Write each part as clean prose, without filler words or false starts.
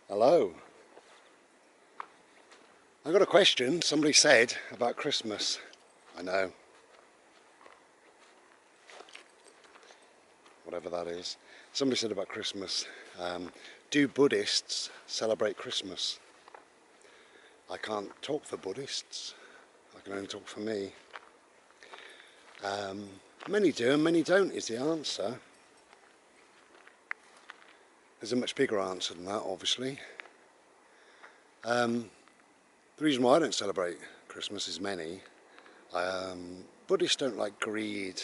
Hello. I got a question somebody said about Christmas. I know. Whatever that is. Somebody said about Christmas. Do Buddhists celebrate Christmas? I can't talk for Buddhists. I can only talk for me. Many do and many don't is the answer. There's a much bigger answer than that, obviously. The reason why I don't celebrate Christmas is many. Buddhists don't like greed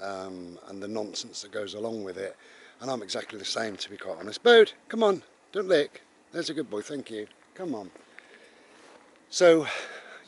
and the nonsense that goes along with it. And I'm exactly the same, to be quite honest. Bode, come on, don't lick. There's a good boy, thank you. Come on. So,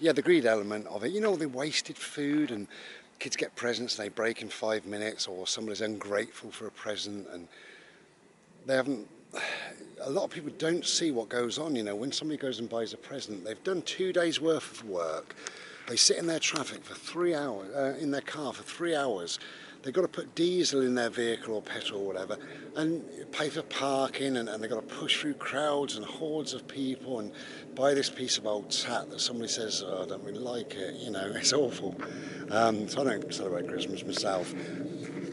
yeah, the greed element of it. You know, the wasted food and kids get presents and they break in 5 minutes, or somebody's ungrateful for a present and they haven't. A lot of people don't see what goes on. You know, when somebody goes and buys a present, they've done 2 days worth of work. They sit in their traffic for 3 hours, in their car for 3 hours. They've got to put diesel in their vehicle or petrol or whatever, and pay for parking, and they've got to push through crowds and hordes of people and buy this piece of old tat that somebody says, oh, I don't really like it. You know, it's awful. So I don't celebrate Christmas myself.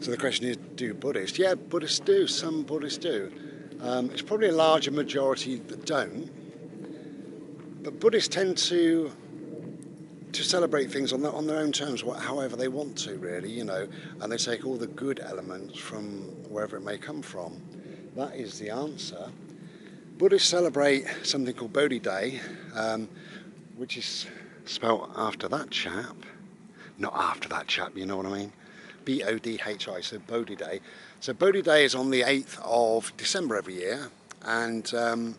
So the question is, do Buddhists? Yeah, Buddhists do. Some Buddhists do. It's probably a larger majority that don't. But Buddhists tend to celebrate things on their own terms, however they want to, really, you know, and they take all the good elements from wherever it may come from. That is the answer. Buddhists celebrate something called Bodhi Day, which is spelt after that chap. Not after that chap, you know what I mean? Bodhi, so Bodhi Day. So Bodhi Day is on the 8th of December every year, and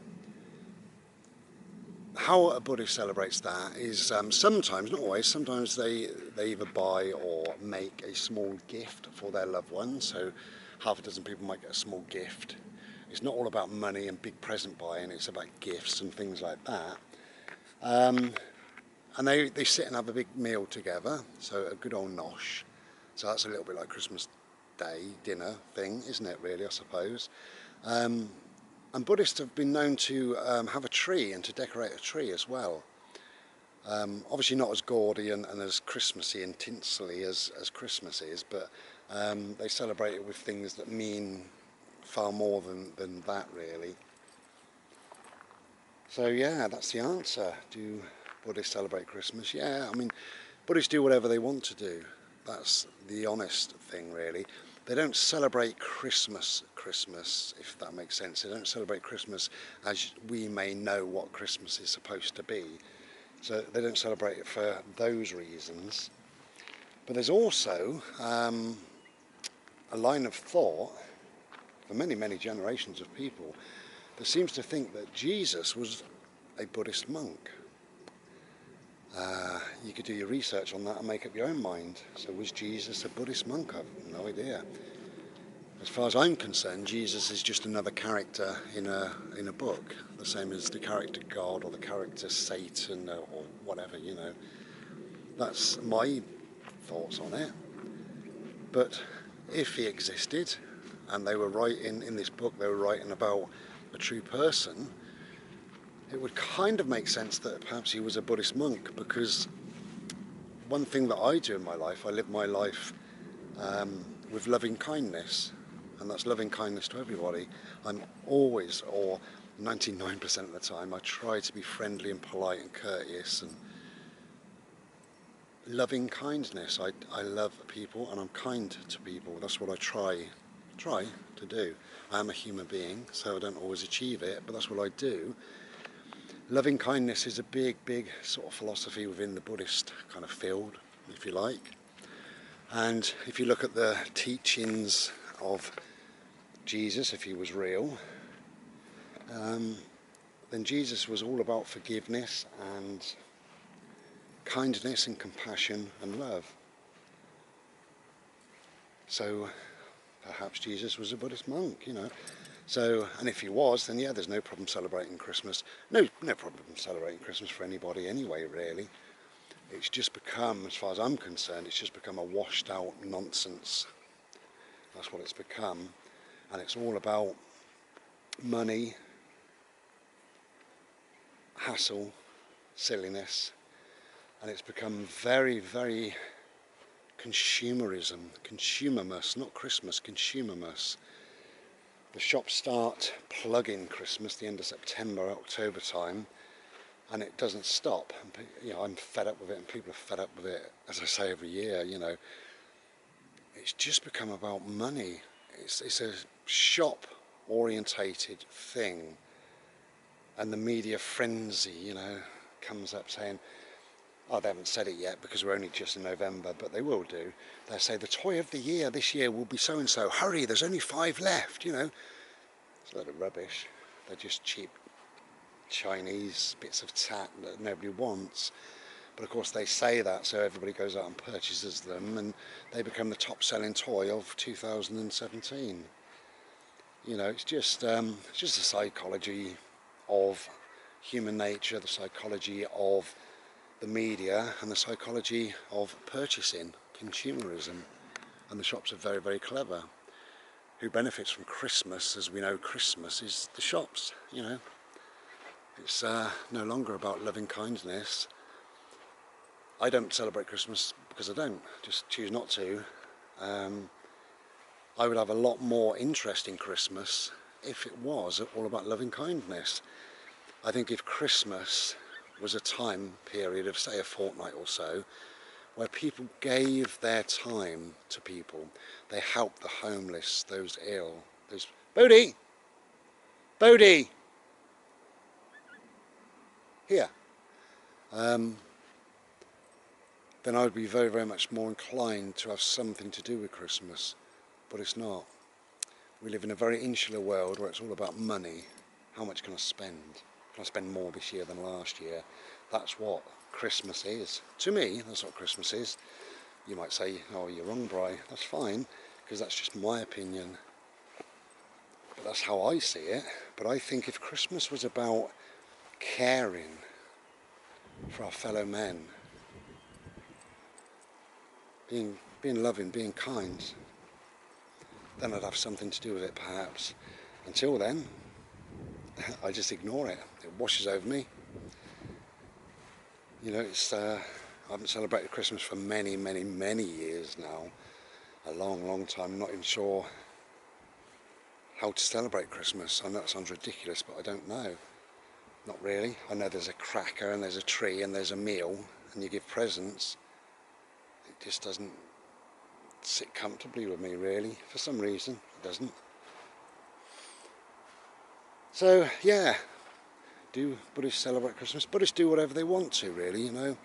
how a Buddhist celebrates that is sometimes, not always, sometimes they either buy or make a small gift for their loved ones. So half a dozen people might get a small gift. It's not all about money and big present buying, it's about gifts and things like that. And they sit and have a big meal together, so a good old nosh. So that's a little bit like Christmas Day dinner thing, isn't it, really, I suppose. And Buddhists have been known to have a tree and to decorate a tree as well. Obviously not as gaudy and as Christmassy and tinsely as Christmas is, but they celebrate it with things that mean far more than that, really. So yeah, that's the answer. Do Buddhists celebrate Christmas? Yeah, I mean, Buddhists do whatever they want to do. That's the honest thing, really. They don't celebrate Christmas, if that makes sense. They don't celebrate Christmas as we may know what Christmas is supposed to be. So they don't celebrate it for those reasons. But there's also a line of thought for many, many generations of people that seems to think that Jesus was a Buddhist monk. You could do your research on that and make up your own mind. So was Jesus a Buddhist monk? I've no idea. As far as I'm concerned, Jesus is just another character in a book, the same as the character God or the character Satan or whatever, you know. That's my thoughts on it. But if he existed, and they were writing in this book, they were writing about a true person, it would kind of make sense that perhaps he was a Buddhist monk, because one thing that I do in my life, I live my life with loving kindness, and that's loving kindness to everybody. I'm always, or 99% of the time, I try to be friendly and polite and courteous and loving kindness. I love people and I'm kind to people. That's what I try to do. I am a human being, so I don't always achieve it, but that's what I do. Loving kindness is a big sort of philosophy within the Buddhist kind of field, if you like. And if you look at the teachings of Jesus, if he was real, then Jesus was all about forgiveness and kindness and compassion and love. So perhaps Jesus was a Buddhist monk, you know. So, and if he was, then yeah, there's no problem celebrating Christmas. No problem celebrating Christmas for anybody anyway, really. It's just become, as far as I'm concerned, it's just become a washed out nonsense. That's what it's become. And it's all about money, hassle, silliness, and it's become very, very consumermus, not Christmas, consumermus. The shops start plugging Christmas the end of September, October time, and it doesn't stop. And, you know, I'm fed up with it, and people are fed up with it, as I say, every year. You know, it's just become about money. It's a shop orientated thing, and the media frenzy, you know, comes up saying, oh, they haven't said it yet because we're only just in November, but they will do. They'll say the toy of the year this year will be so and so. Hurry, there's only 5 left, you know. It's a load of rubbish. They're just cheap Chinese bits of tat that nobody wants. But of course they say that, so everybody goes out and purchases them, and they become the top selling toy of 2017. You know, it's just the psychology of human nature, the psychology of the media, and the psychology of purchasing, consumerism. And the shops are very, very clever. Who benefits from Christmas? As we know, Christmas is the shops, you know. It's no longer about loving kindness. I don't celebrate Christmas because I don't, just choose not to. I would have a lot more interest in Christmas if it was all about loving kindness. I think if Christmas was a time period of, say, a fortnight or so, where people gave their time to people, they helped the homeless, those ill, those... Bodhi! Bodhi! Here. Then I would be very, very much more inclined to have something to do with Christmas. But it's not. We live in a very insular world where it's all about money. How much can I spend? Can I spend more this year than last year? That's what Christmas is. To me, that's what Christmas is. You might say, oh, you're wrong, Bri. That's fine, because that's just my opinion. But that's how I see it. But I think if Christmas was about caring for our fellow men, being loving, being kind, then I'd have something to do with it, perhaps. Until then, I just ignore it. It washes over me. You know, it's I haven't celebrated Christmas for many, many, many years now. A long, long time. I'm not even sure how to celebrate Christmas. I know it sounds ridiculous, but I don't know. Not really. I know there's a cracker and there's a tree and there's a meal and you give presents. It just doesn't sit comfortably with me, really. For some reason, it doesn't. So, yeah. Do Buddhists celebrate Christmas? Buddhists do whatever they want to, really, you know.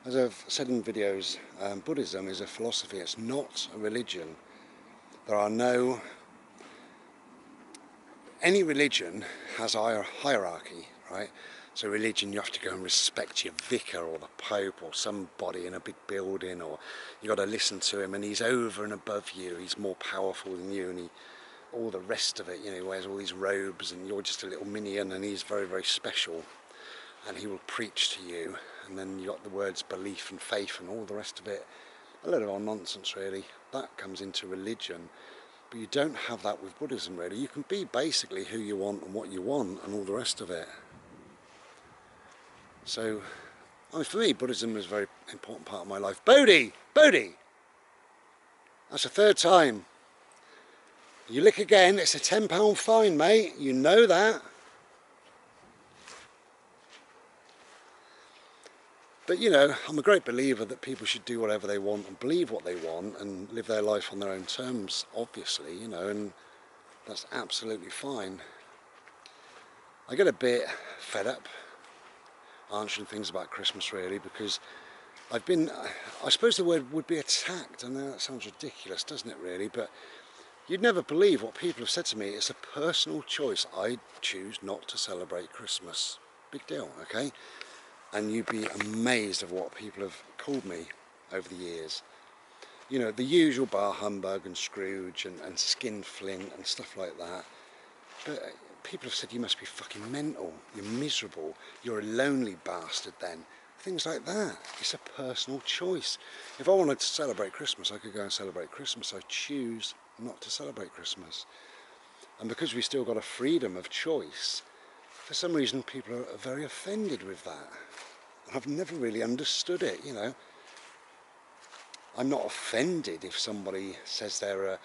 As I've said in videos, Buddhism is a philosophy, it's not a religion. There are no... Any religion has a hierarchy, right? So religion, you have to go and respect your vicar or the pope or somebody in a big building, or you got to listen to him and he's over and above you, he's more powerful than you, and all the rest of it, you know, he wears all these robes and you're just a little minion and he's very, very special, and he will preach to you, and then you got the words belief and faith and all the rest of it. A load of old nonsense, really. That comes into religion. But you don't have that with Buddhism, really. You can be basically who you want and what you want and all the rest of it. So, I mean, for me, Buddhism is a very important part of my life. Bodhi! Bodhi! That's the 3rd time. You lick again, it's a £10 fine, mate. You know that. But, you know, I'm a great believer that people should do whatever they want and believe what they want and live their life on their own terms, obviously, you know, and that's absolutely fine. I get a bit fed up answering things about Christmas, really, because I suppose the word would be attacked. I know that sounds ridiculous, doesn't it, really? But you'd never believe what people have said to me. It's a personal choice. I choose not to celebrate Christmas. Big deal, okay? And you'd be amazed of what people have called me over the years. You know, the usual bar humbug and Scrooge and skinflint and stuff like that. But people have said, you must be fucking mental, you're miserable, you're a lonely bastard then. Things like that. It's a personal choice. If I wanted to celebrate Christmas, I could go and celebrate Christmas. I choose not to celebrate Christmas. And because we still got a freedom of choice, for some reason people are very offended with that. I've never really understood it, you know. I'm not offended if somebody says they're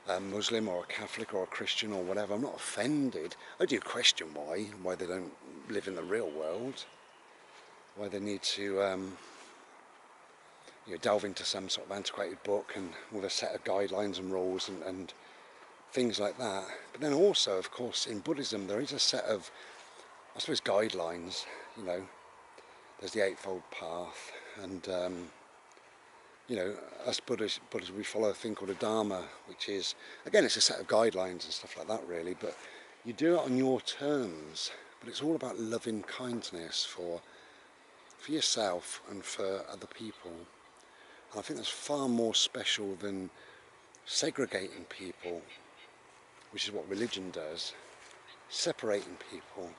a Muslim or a Catholic or a Christian or whatever. I'm not offended. I do question why they don't live in the real world, why they need to you know, delve into some sort of antiquated book and with a set of guidelines and rules and things like that. But then also, of course, in Buddhism there is a set of, I suppose, guidelines. You know, there's the Eightfold Path, and you know, us Buddhists, we follow a thing called a Dharma, which is, again, it's a set of guidelines and stuff like that, really. But you do it on your terms. But it's all about loving kindness for yourself and for other people. And I think that's far more special than segregating people, which is what religion does, separating people,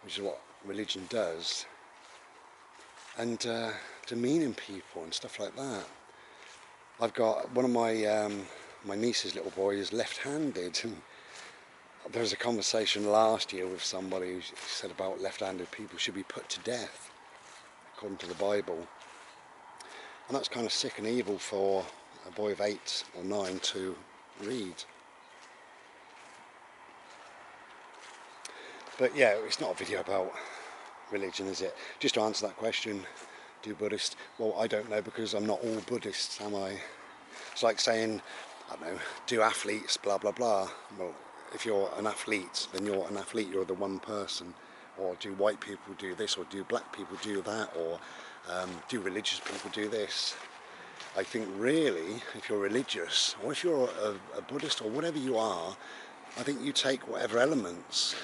which is what religion does, and demeaning people and stuff like that. I've got one of my my niece's little boy is left-handed, and there was a conversation last year with somebody who said about left-handed people should be put to death according to the Bible, and that's kind of sick and evil for a boy of 8 or 9 to read. But yeah, it's not a video about religion, is it? Just to answer that question, do Buddhists? Well, I don't know, because I'm not all Buddhists, am I? It's like saying, I don't know, do athletes, blah blah blah. Well, if you're an athlete, then you're an athlete, you're the one person. Or do white people do this, or do black people do that, or do religious people do this? I think really, if you're religious, or if you're a Buddhist, or whatever you are, I think you take whatever elements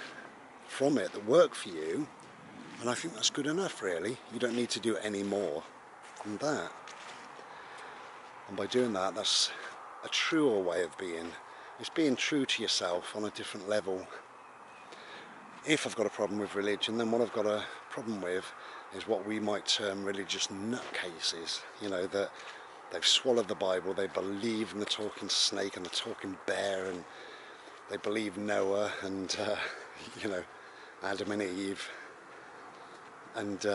from it that work for you, and I think that's good enough, really. You don't need to do any more than that. And by doing that, that's a truer way of being. It's being true to yourself on a different level. If I've got a problem with religion, then what I've got a problem with is what we might term religious nutcases. You know, that they've swallowed the Bible, they believe in the talking snake and the talking bear, and they believe Noah and, you know, Adam and Eve, and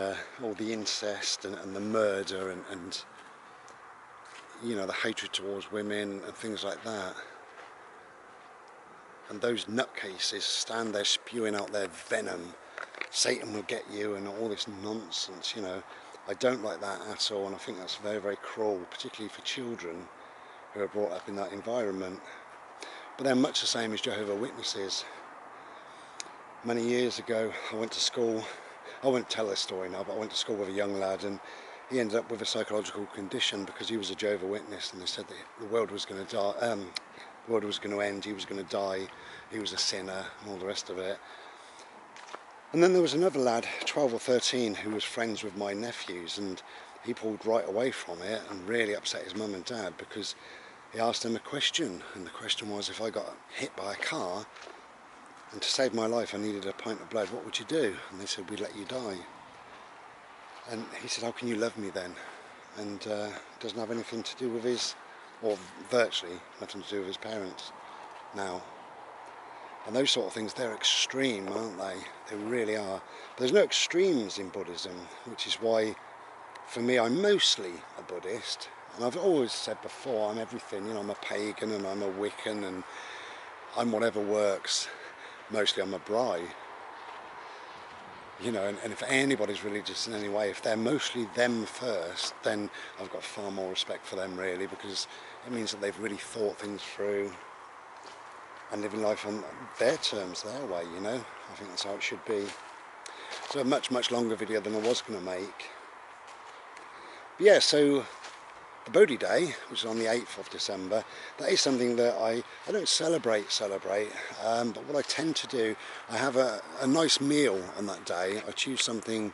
all the incest and the murder and you know, the hatred towards women and things like that. And those nutcases stand there spewing out their venom. Satan will get you and all this nonsense, you know. I don't like that at all, and I think that's very, very cruel, particularly for children who are brought up in that environment. But they're much the same as Jehovah's Witnesses. Many years ago, I went to school. I won't tell this story now, but I went to school with a young lad, and he ended up with a psychological condition because he was a Jehovah's Witness, and they said that the world was going to die, the world was going to end, he was going to die, he was a sinner, and all the rest of it. And then there was another lad, 12 or 13, who was friends with my nephews, and he pulled right away from it and really upset his mum and dad because he asked them a question, and the question was, if I got hit by a car and to save my life I needed a pint of blood, what would you do? And they said, we'd let you die. And he said, how can you love me then? And it doesn't have anything to do with his, or virtually nothing to do with his parents now. And those sort of things, they're extreme, aren't they? They really are. But there's no extremes in Buddhism, which is why, for me, I'm mostly a Buddhist. And I've always said before, I'm everything. You know, I'm a pagan and I'm a Wiccan and I'm whatever works. Mostly I'm a Braai. You know, and if anybody's religious in any way, if they're mostly them first, then I've got far more respect for them, really, because it means that they've really thought things through and living life on their terms, their way, you know. I think that's how it should be. So a much, much longer video than I was going to make. But yeah, so the Bodhi Day, which is on the 8th of December, that is something that I don't celebrate, but what I tend to do, I have a nice meal on that day. I choose something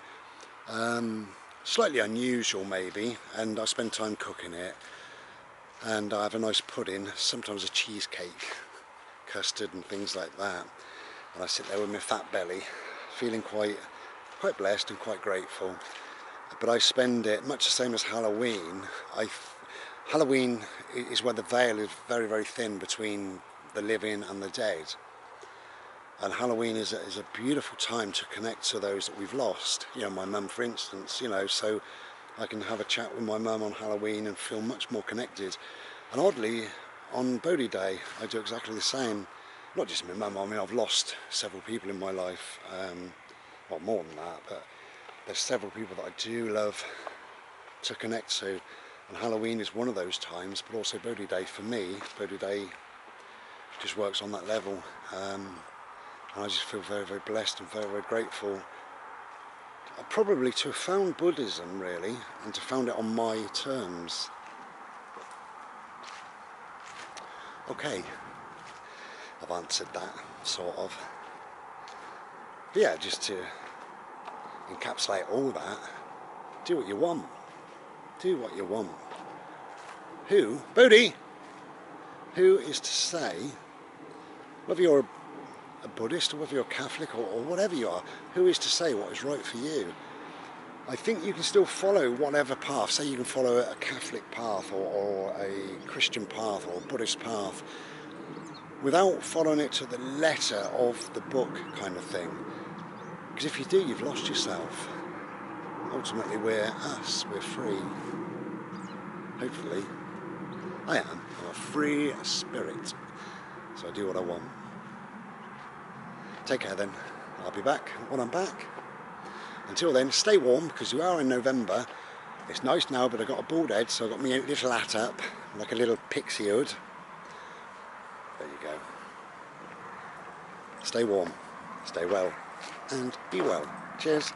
slightly unusual maybe, and I spend time cooking it. And I have a nice pudding, sometimes a cheesecake, custard and things like that. And I sit there with my fat belly, feeling quite blessed and quite grateful. But I spend it much the same as Halloween. Halloween is where the veil is very, very thin between the living and the dead. And Halloween is a beautiful time to connect to those that we've lost. You know, my mum, for instance, you know, so I can have a chat with my mum on Halloween and feel much more connected. And oddly, on Bodhi Day, I do exactly the same. Not just my mum, I mean, I've lost several people in my life, well, more than that, but there's several people that I do love to connect to. And Halloween is one of those times, but also Bodhi Day for me, Bodhi Day just works on that level. And I just feel very, very blessed and very, very grateful. Probably to have found Buddhism, really, and to found it on my terms. Okay, I've answered that, sort of. But yeah, just to encapsulate all that, do what you want. Do what you want. Who, Bodhi, who is to say, whether you're a Buddhist or whether you're Catholic or whatever you are, who is to say what is right for you? I think you can still follow whatever path. Say you can follow a Catholic path or a Christian path or a Buddhist path without following it to the letter of the book kind of thing. Because if you do, you've lost yourself. Ultimately, we're us, we're free. Hopefully. I am. I'm a free spirit. So I do what I want. Take care then. I'll be back when I'm back. Until then, stay warm, because we are in November. It's nice now, but I've got a bald head, so I've got my little hat up, like a little pixie hood. There you go. Stay warm, stay well, and be well. Cheers.